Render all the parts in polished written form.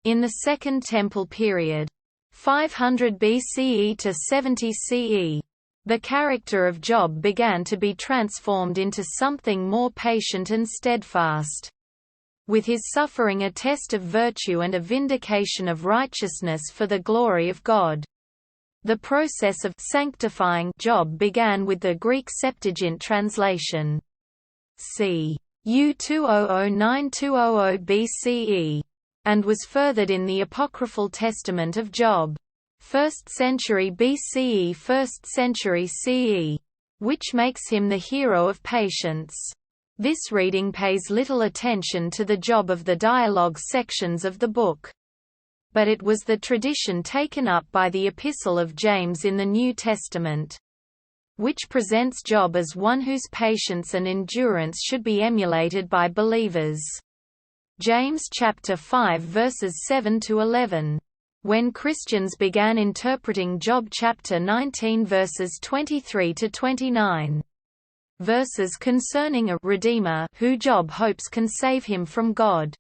In the Second Temple period, 500 BCE to 70 CE, the character of Job began to be transformed into something more patient and steadfast, with his suffering a test of virtue and a vindication of righteousness for the glory of God. The process of sanctifying Job began with the Greek Septuagint translation, c. U 2009–200 BCE, and was furthered in the Apocryphal Testament of Job, 1st century BCE 1st century CE, which makes him the hero of patience. This reading pays little attention to the Job of the dialogue sections of the book. But it was the tradition taken up by the Epistle of James in the New Testament, which presents Job as one whose patience and endurance should be emulated by believers. James chapter 5 verses 7 to 11. When Christians began interpreting Job chapter 19 verses 23 to 29, verses concerning a Redeemer who Job hopes can save him from God,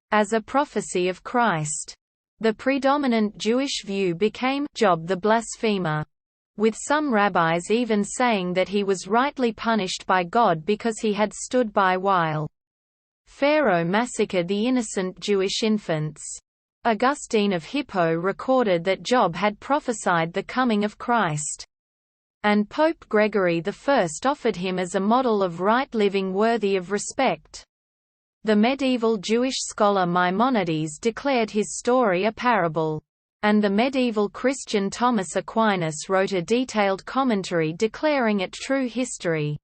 as a prophecy of Christ, the predominant Jewish view became Job the blasphemer, with some rabbis even saying that he was rightly punished by God because he had stood by while Pharaoh massacred the innocent Jewish infants. Augustine of Hippo recorded that Job had prophesied the coming of Christ, and Pope Gregory I offered him as a model of right living worthy of respect. The medieval Jewish scholar Maimonides declared his story a parable, and the medieval Christian Thomas Aquinas wrote a detailed commentary declaring it true history.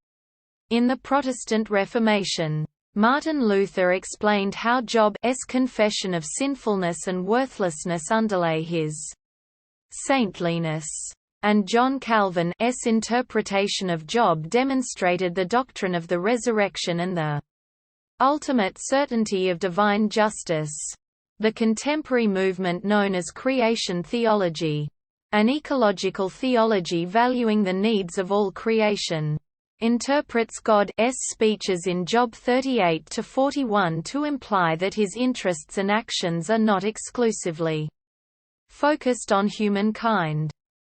In the Protestant Reformation, Martin Luther explained how Job's confession of sinfulness and worthlessness underlay his saintliness, and John Calvin's interpretation of Job demonstrated the doctrine of the resurrection and the ultimate certainty of divine justice. The contemporary movement known as creation theology, an ecological theology valuing the needs of all creation, interprets God's speeches in Job 38–41 to imply that his interests and actions are not exclusively focused on humankind.